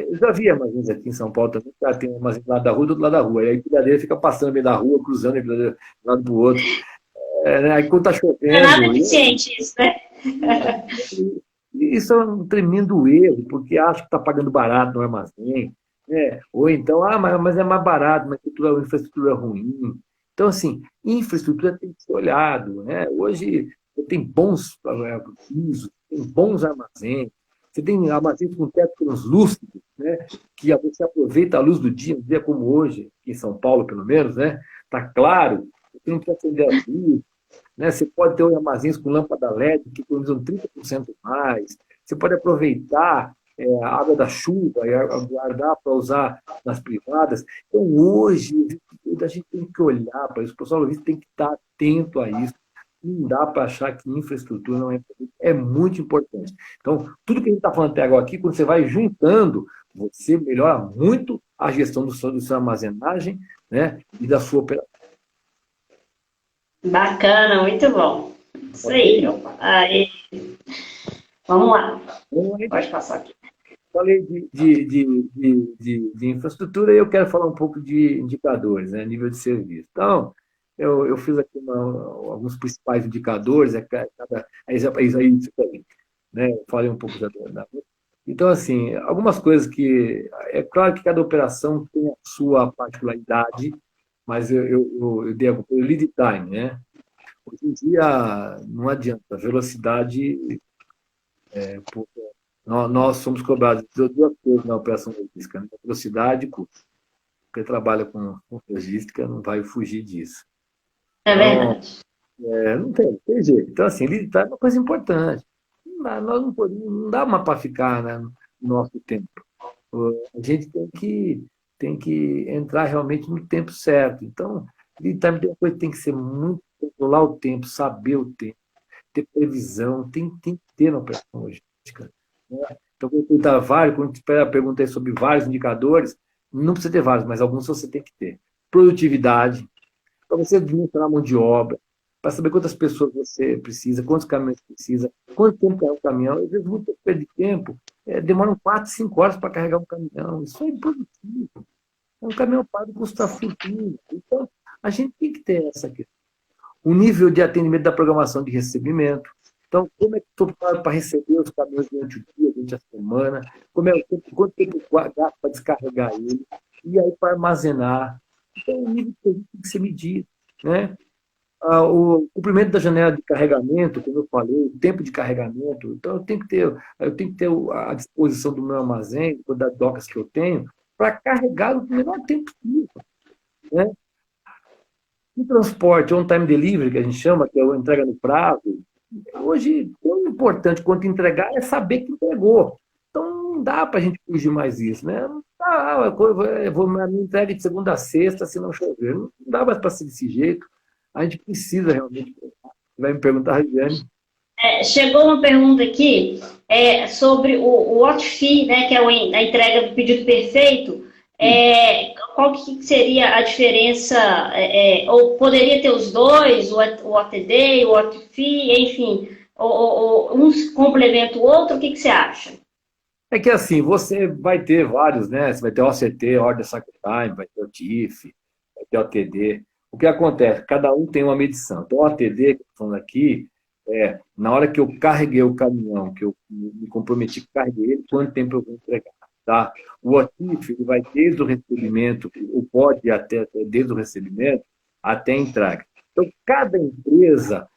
Eu já vi armazéns aqui em São Paulo também, que tem um armazém do lado da rua e do outro lado da rua. E aí a empilhadeira fica passando no meio da rua, cruzando a empilhadeira de um lado para o outro. Né? Aí quando está chovendo... É nada eficiente isso, né? Isso é um tremendo erro, porque acha que está pagando barato no armazém. Né? Ou então, mas é mais barato, mas a infraestrutura é ruim. Então, assim, infraestrutura tem que ser olhado. Né? Hoje, você tem bons pisos, tem bons armazéns, você tem armazéns com teto translúcido, né? Que você aproveita a luz do dia, um dia como hoje, aqui em São Paulo, pelo menos, né? Está claro, você não precisa acender a luz, né? Você pode ter armazéns com lâmpada LED que economizam 30% mais, você pode aproveitar a água da chuva e guardar para usar nas privadas. Então, hoje, a gente tem que olhar para isso, o pessoal tem que estar atento a isso. Não dá para achar que infraestrutura não é importante. É muito importante. Então, tudo que a gente está falando até agora aqui, quando você vai juntando, você melhora muito a gestão do sua armazenagem, né, e da sua operação. Bacana, muito bom. Isso aí. Vamos lá. Pode passar aqui. Falei de infraestrutura e eu quero falar um pouco de indicadores, né, nível de serviço. Então, eu fiz aqui alguns principais indicadores, né? Eu falei um pouco da. Então, assim, algumas coisas que. É claro que cada operação tem a sua particularidade, mas eu dei o lead time, né? Hoje em dia, não adianta, velocidade. Nós somos cobrados de duas coisas na operação logística, né? Velocidade e custo. Quem trabalha com logística não vai fugir disso. É verdade. Não tem jeito. Então, assim, lead time é uma coisa importante. Não dá mais para ficar, né, no nosso tempo. A gente tem que entrar realmente no tempo certo. Então, lead time é uma coisa que tem que ser muito, controlar o tempo, saber o tempo, ter previsão, tem que ter na operação logística. Né? Então, quando eu perguntei sobre vários indicadores, não precisa ter vários, mas alguns você tem que ter. Produtividade, para você administrar a mão de obra, para saber quantas pessoas você precisa, quantos caminhões precisa, quanto tempo é o caminhão. Às vezes, muito perda de tempo demoram 4, 5 horas para carregar um caminhão. Isso é impossível. Um caminhão pago custa fortuna. Então, a gente tem que ter essa questão. O nível de atendimento da programação de recebimento. Então, como é que estou para receber os caminhões durante o dia, durante a semana? Quanto tempo eu gasto para descarregar ele? E aí para armazenar. Então, o nível que tem que ser medido. Né? O comprimento da janela de carregamento, como eu falei, o tempo de carregamento. Então, eu tenho que ter a disposição do meu armazém, das docas que eu tenho, para carregar no menor tempo possível. Né? O transporte on-time delivery, que a gente chama, que é a entrega no prazo, hoje, tão importante quanto entregar é saber que entregou. Então, não dá para a gente fugir mais isso, né? Não dá, eu vou me entrega de segunda a sexta, se não chover. Não dá mais para ser desse jeito. A gente precisa realmente. Vai me perguntar, Regiane? Chegou uma pergunta aqui sobre o WOTFI, né, que é a entrega do pedido perfeito. Qual que seria a diferença? Ou poderia ter os dois, o OTD, o WOTFI, enfim, um complementa o outro, o que você acha? É que assim, você vai ter vários, né? Você vai ter OCT, Order Cycle Time, vai ter o TIFF, vai ter o OTD. O que acontece? Cada um tem uma medição. Então, o OTD, que eu estou falando aqui, na hora que eu carreguei o caminhão, que eu me comprometi que carreguei ele, quanto tempo eu vou entregar, tá? O OTIF, ele vai desde o recebimento, ou pode ir até desde o recebimento, até a entrega. Então, cada empresa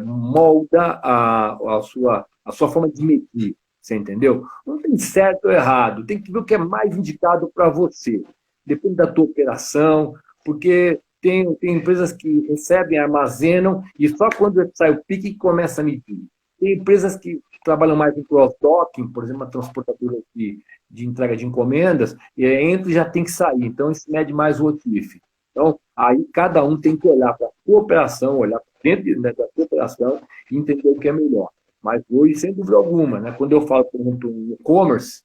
molda a sua forma de medir, você entendeu? Não tem certo ou errado, tem que ver o que é mais indicado para você. Depende da tua operação, porque tem empresas que recebem, armazenam, e só quando sai o pique que começa a medir. Tem empresas que trabalham mais em cross-docking, por exemplo, uma transportadora de entrega de encomendas, e entra e já tem que sair. Então, isso mede mais o OTIF. Então, aí cada um tem que olhar para a sua operação, olhar para dentro da sua operação e entender o que é melhor. Mas hoje, sem dúvida alguma, né? Quando eu falo, por exemplo, em e-commerce,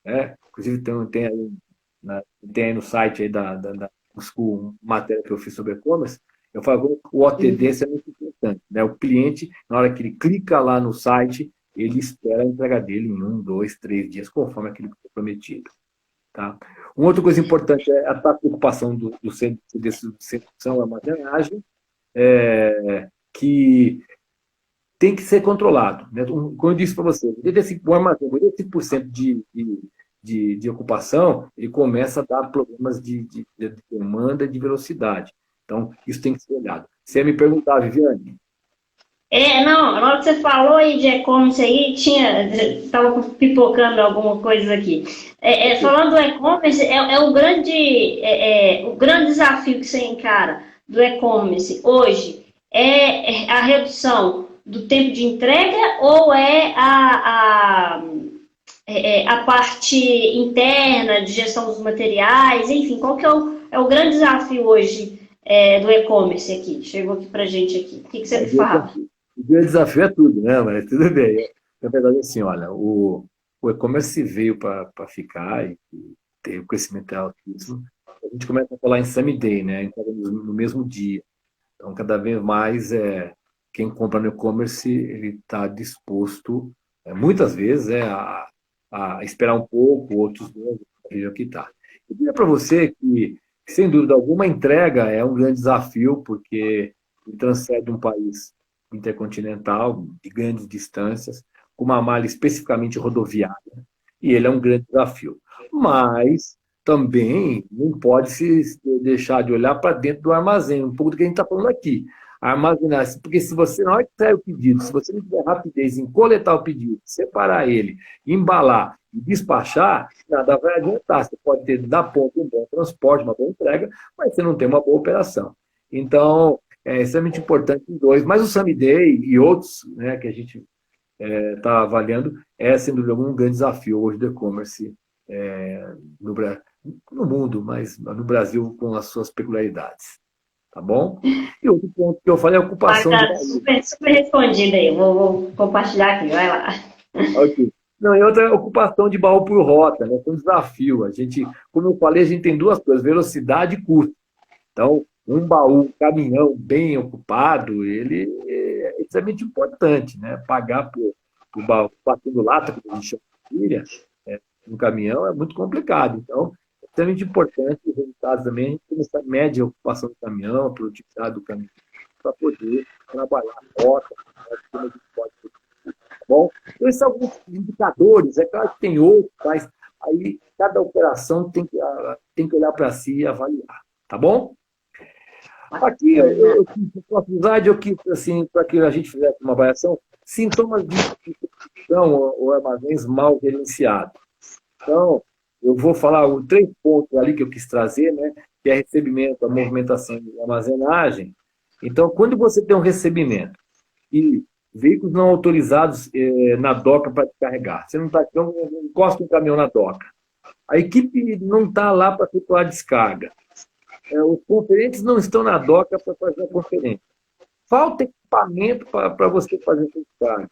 né? Inclusive tem aí no site aí da School, matéria que eu fiz sobre e-commerce, eu falo que o OTD é muito importante. Né? O cliente, na hora que ele clica lá no site, ele espera a entrega dele em 1, 2, 3 dias, conforme aquilo que foi prometido. Tá? Uma outra coisa importante é a taxa de ocupação do centro de distribuição e armazenagem, que tem que ser controlado. Né? Como eu disse para você, o armazém, 85% de ocupação, ele começa a dar problemas de demanda e de velocidade. Então, isso tem que ser olhado. Você ia me perguntar, Viviane? Não, na hora que você falou aí de e-commerce aí, estava pipocando alguma coisa aqui. Falando do e-commerce, o grande desafio que você encara do e-commerce hoje é a redução do tempo de entrega ou é a parte interna de gestão dos materiais, enfim, qual que é o grande desafio hoje do e-commerce aqui? Chegou aqui pra gente aqui. O que você me fala? O grande desafio é tudo, né? Mas tudo bem. Na verdade, assim, olha, o e-commerce veio para ficar e ter o crescimento altíssimo. A gente começa a falar em same day, né? Entrega no mesmo dia. Então, cada vez mais, quem compra no e-commerce, ele está disposto, muitas vezes, a esperar um pouco, outros não, veja o que está. Eu diria para você que, sem dúvida alguma, a entrega é um grande desafio, porque ele transcende um país intercontinental, de grandes distâncias, com uma malha especificamente rodoviária, e ele é um grande desafio. Mas também não pode se deixar de olhar para dentro do armazém, um pouco do que a gente está falando aqui. Armazenar, porque se você, na hora que sair o pedido, se você não tiver rapidez em coletar o pedido, separar ele, embalar e despachar, nada vai adiantar. Você pode ter da ponta um bom transporte, uma boa entrega, mas você não tem uma boa operação. Então, é extremamente importante os dois. Mas o Same Day e outros, né, que a gente está avaliando, sem dúvida alguma, um grande desafio hoje do e-commerce no mundo, mas no Brasil com as suas peculiaridades. Tá bom? E outro ponto que eu falei é a ocupação de baú. Super respondido aí, vou compartilhar aqui, vai lá. Ok. Não, e outra é a ocupação de baú por rota, né? É um desafio. A gente, como eu falei, a gente tem duas coisas, velocidade e custo. Então, um baú, um caminhão bem ocupado, ele é extremamente importante, né? Pagar por baú, batendo lata, como a gente chama cartilha, no caminhão, é muito complicado. Então, é extremamente importante os resultados também, a gente começar a medir a ocupação do caminhão, a produtividade do caminhão, para poder trabalhar a rota, como a gente pode fazer, tá bom? Então, esses são alguns indicadores, é claro que tem outros, mas aí cada operação tem que olhar para si e avaliar, tá bom? Aqui, eu quis, assim, para que a gente fizesse uma avaliação, sintomas de instituição ou armazéns mal gerenciados. Então, eu vou falar 3 pontos ali que eu quis trazer, né? Que é recebimento, a movimentação e armazenagem. Então, quando você tem um recebimento e veículos não autorizados na doca para descarregar, você não encosta um caminhão na doca, a equipe não está lá para efetuar a descarga, os conferentes não estão na doca para fazer a conferência, falta equipamento para você fazer a descarga,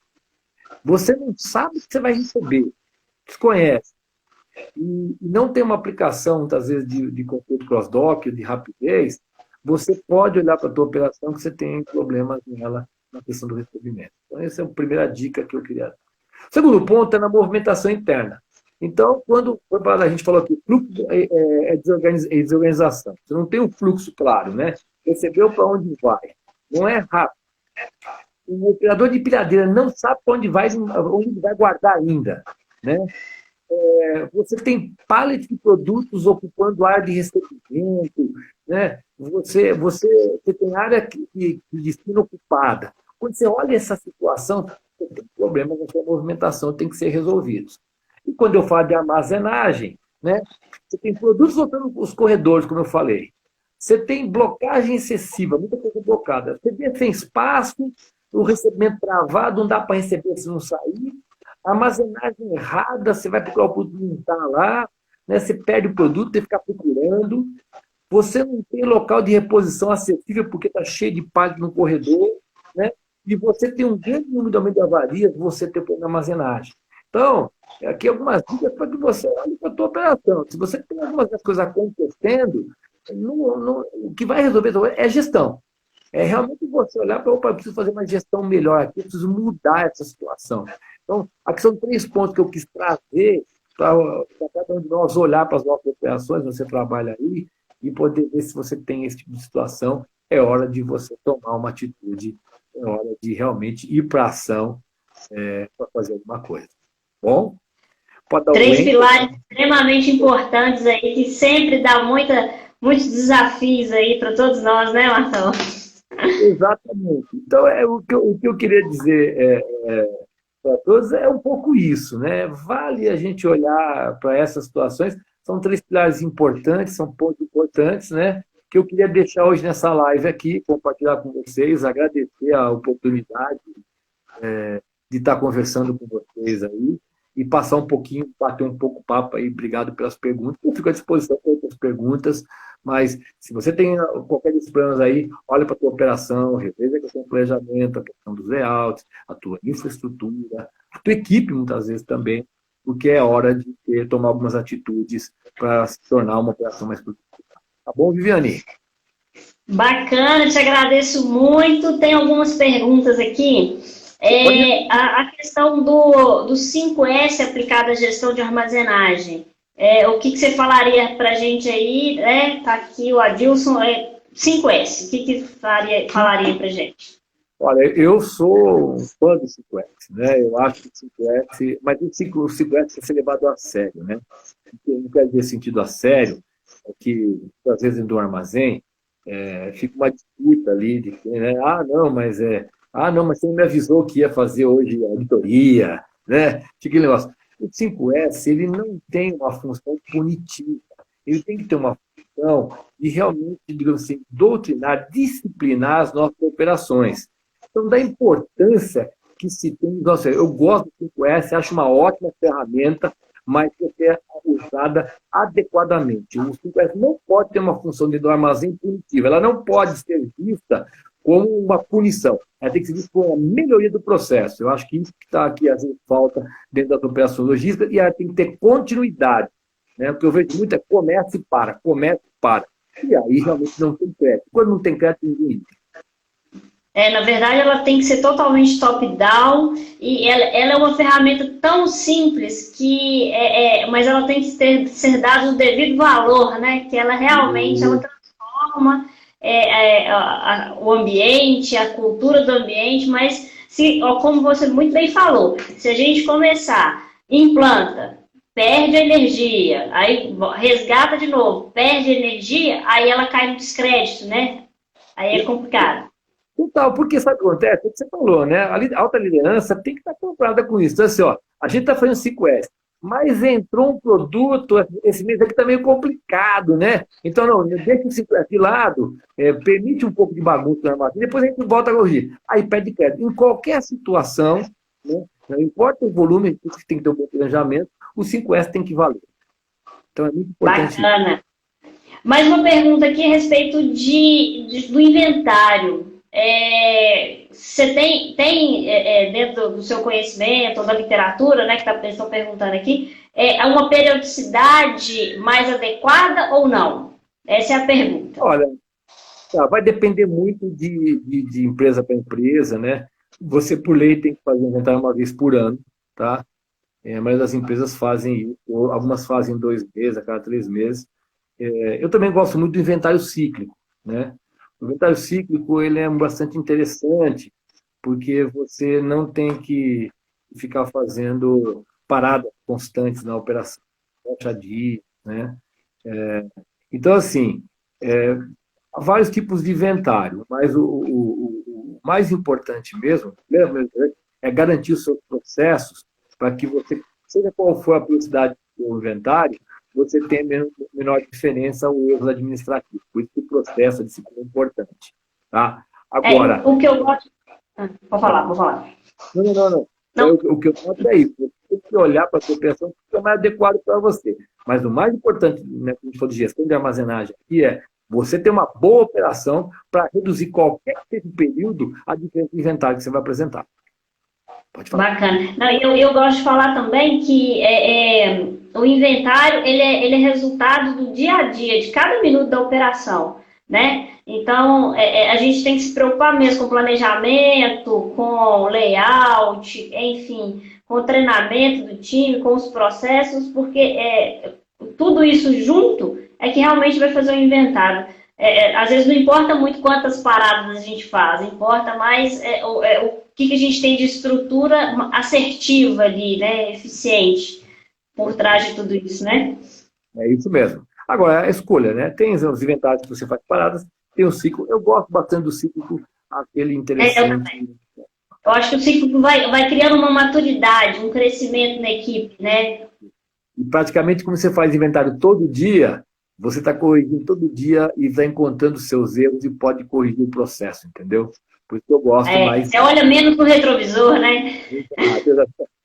você não sabe o que você vai receber, desconhece, e não tem uma aplicação, muitas vezes, de controle cross-dock, de rapidez, você pode olhar para a tua operação que você tem problemas nela na questão do recebimento. Então, essa é a primeira dica que eu queria dar. O segundo ponto é na movimentação interna. Então, quando a gente falou aqui, fluxo é desorganização. Você não tem um fluxo claro, né? Recebeu para onde vai. Não é rápido. O operador de pilhadeira não sabe para onde vai guardar ainda, né? Você tem pallet de produtos ocupando área de recebimento, né? Você tem área de destino ocupada. Quando você olha essa situação, você tem problemas na sua movimentação, tem que ser resolvidos. E quando eu falo de armazenagem, né? Você tem produtos voltando os corredores, como eu falei. Você tem blocagem excessiva, muita coisa blocada. Você vê sem espaço, o recebimento travado, não dá para receber se não sair. Armazenagem errada, você vai procurar o produto não está lá, né? Você perde o produto, tem que ficar procurando. Você não tem local de reposição acessível porque está cheio de pallet no corredor, né? E você tem um grande número de avarias, você tem problema de armazenagem. Então, aqui algumas dicas para que você olhe para a tua operação. Se você tem algumas coisas acontecendo, o que vai resolver é gestão. É realmente você olhar para, opa, eu preciso fazer uma gestão melhor aqui, eu preciso mudar essa situação. Então, aqui são 3 pontos que eu quis trazer para cada um de nós olhar para as nossas operações, você trabalha aí, e poder ver se você tem esse tipo de situação. É hora de você tomar uma atitude, é hora de realmente ir para a ação para fazer alguma coisa. Bom? Pode dar 3 pilares extremamente importantes aí, que sempre dá muitos desafios aí para todos nós, né, Martão? Exatamente. Então, o que eu queria dizer para todos é um pouco isso, né? Vale a gente olhar para essas situações. São 3 pilares importantes, são pontos importantes, né? Que eu queria deixar hoje nessa live aqui, compartilhar com vocês, agradecer a oportunidade de estar conversando com vocês aí e passar um pouquinho, bater um pouco o papo aí. Obrigado pelas perguntas. Eu fico à disposição para outras perguntas, mas se você tem qualquer desses problemas aí, olha para a tua operação, reveja a questão do planejamento, a questão dos layouts, a tua infraestrutura, a tua equipe, muitas vezes também, porque é hora de tomar algumas atitudes para se tornar uma operação mais produtiva. Tá bom, Viviane? Bacana, te agradeço muito. Tem algumas perguntas aqui. A questão do 5S aplicado à gestão de armazenagem. O que você falaria para a gente aí? Está aqui o Adilson. 5S, o que falaria para a gente? Olha, eu sou um fã do 5S, né? Eu acho que o 5S, mas o 5S tem que ser levado a sério, né? O que não quer dizer sentido a sério é que, às vezes, dentro do armazém, fica uma disputa ali, né? Não, mas você não me avisou que ia fazer hoje a auditoria, né? Fica aquele negócio. O 5S, ele não tem uma função punitiva, ele tem que ter uma função de realmente, digamos assim, doutrinar, disciplinar as nossas operações. Então, da importância que se tem. Nossa, eu gosto do 5S, acho uma ótima ferramenta, mas que é usada adequadamente. O 5S não pode ter uma função de armazém punitiva, ela não pode ser vista como uma punição. Ela tem que ser vista como uma melhoria do processo. Eu acho que isso que está aqui, às vezes, falta dentro das operações logísticas, e ela tem que ter continuidade. Né? O que eu vejo muito é começa e para. E aí realmente não tem crédito. Quando não tem crédito, ninguém entra. Na verdade, ela tem que ser totalmente top-down e ela é uma ferramenta tão simples que, mas ela tem que ser dado o devido valor, né? Que ela realmente ela transforma o ambiente, a cultura do ambiente, mas como você muito bem falou, se a gente começar, implanta, perde a energia, aí resgata de novo, perde a energia, aí ela cai no descrédito, né? Aí é complicado. Total, porque sabe o que acontece? É o que você falou, né? A alta liderança tem que estar comprada com isso. Então, assim, ó, a gente está fazendo 5S, mas entrou um produto, esse mês aqui está meio complicado, né? Então, não, deixa o 5S de lado, permite um pouco de bagunça na máquina, depois a gente volta a corrigir. Aí pede crédito. Em qualquer situação, né, não importa o volume, tem que ter um bom planejamento, o 5S tem que valer. Então, é muito importante. Bacana. Mais uma pergunta aqui a respeito do inventário. Você tem dentro do seu conhecimento, ou da literatura, né, que estão perguntando aqui, uma periodicidade mais adequada ou não? Essa é a pergunta. Olha, vai depender muito de empresa para empresa, né? Você, por lei, tem que fazer inventário uma vez por ano, tá? Mas as empresas fazem isso, algumas fazem 2 meses, a cada 3 meses. Eu também gosto muito do inventário cíclico, né? O inventário cíclico ele é bastante interessante, porque você não tem que ficar fazendo paradas constantes na operação, fecha dia, né? Então, assim, há vários tipos de inventário, mas o mais importante mesmo é garantir os seus processos para que você, seja qual for a velocidade do inventário, você tenha menor diferença ao erro administrativo. Por isso que o processo de disciplina é importante. Tá? Agora. O que eu gosto. Vou falar. Não. O que eu noto é isso. Você tem que olhar para a sua operação que é mais adequado para você. Mas o mais importante, né, como a gente falou de gestão de armazenagem aqui, é você ter uma boa operação para reduzir qualquer período a diferença de inventário que você vai apresentar. Pode falar. Bacana. Não, eu gosto de falar também que o inventário ele é resultado do dia a dia, de cada minuto da operação, né? Então, a gente tem que se preocupar mesmo com planejamento, com layout, enfim, com o treinamento do time, com os processos, porque tudo isso junto é que realmente vai fazer o inventário. Às vezes não importa muito quantas paradas a gente faz, importa mais o que a gente tem de estrutura assertiva ali, né, eficiente, por trás de tudo isso, né? É isso mesmo. Agora, a escolha, né? Tem os inventários que você faz paradas, tem o ciclo. Eu gosto bastante do ciclo, aquele interessante. Eu acho que o ciclo vai criando uma maturidade, um crescimento na equipe, né? E praticamente, como você faz inventário todo dia, você está corrigindo todo dia e está encontrando seus erros e pode corrigir o processo, entendeu? Por isso que eu gosto mais. Você olha menos no retrovisor, né? Você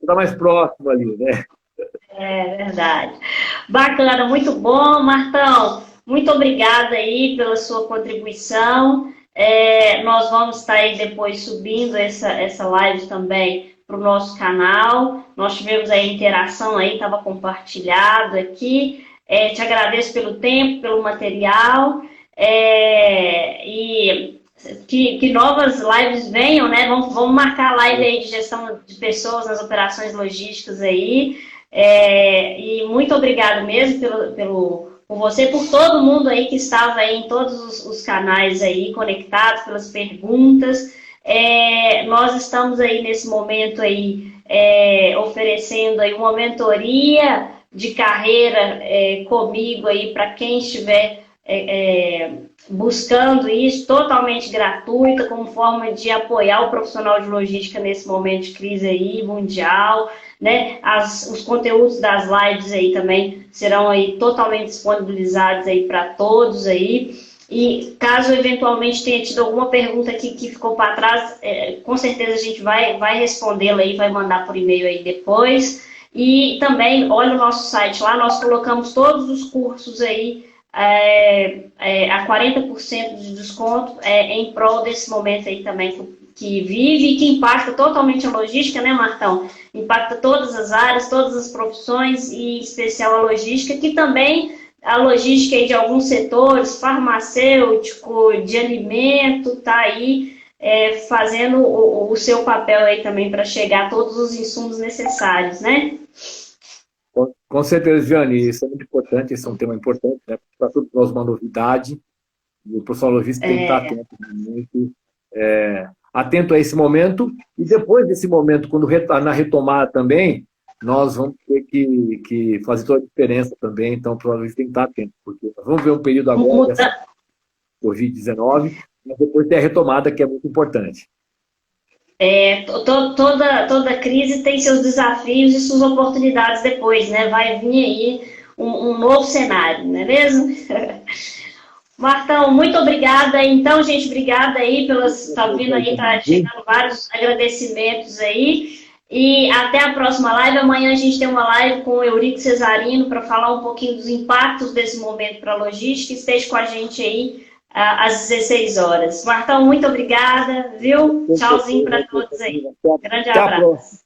está mais próximo ali, né? É verdade. Bacana, muito bom, Martão. Muito obrigada aí pela sua contribuição. Nós vamos estar aí depois subindo essa live também para o nosso canal. Nós tivemos aí interação aí, estava compartilhado aqui. Te agradeço pelo tempo, pelo material. E que novas lives venham, né? Vamos marcar a live aí de gestão de pessoas nas operações logísticas aí. E muito obrigado mesmo por você, por todo mundo aí que estava aí em todos os canais aí conectados, pelas perguntas. Nós estamos aí nesse momento aí oferecendo aí uma mentoria de carreira comigo aí para quem estiver buscando isso, totalmente gratuita, como forma de apoiar o profissional de logística nesse momento de crise aí mundial, né? Os conteúdos das lives aí também serão aí totalmente disponibilizados aí para todos aí. E caso eventualmente tenha tido alguma pergunta aqui que ficou para trás, com certeza a gente vai respondê-la aí, vai mandar por e-mail aí depois. E também, olha o nosso site lá, nós colocamos todos os cursos aí a 40% de desconto em prol desse momento aí também que vive e que impacta totalmente a logística, né, Martão? Impacta todas as áreas, todas as profissões e em especial a logística, que também a logística aí de alguns setores, farmacêutico, de alimento, tá aí fazendo o seu papel aí também para chegar a todos os insumos necessários, né? Com certeza, Viane, isso é muito importante, esse é um tema importante, né? Para todos nós uma novidade, e o profissional logístico tem que estar atento, muito, atento a esse momento, e depois desse momento, quando na retomada também, nós vamos ter que fazer toda a diferença também, então o profissional logístico tem que estar atento, porque nós vamos ver um período agora dessa Covid-19, mas depois tem a retomada, que é muito importante. Toda crise tem seus desafios e suas oportunidades depois, né? Vai vir aí um novo cenário, não é mesmo? Martão, muito obrigada. Então, gente, obrigada aí tá vindo aí, tá chegando vários agradecimentos aí. E até a próxima live. Amanhã a gente tem uma live com o Eurico Cesarino para falar um pouquinho dos impactos desse momento para a logística. Esteja com a gente aí às 16 horas. Martão, muito obrigada, viu? Tchauzinho para todos aí. Grande abraço.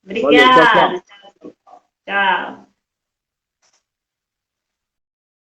Obrigada. Tchau.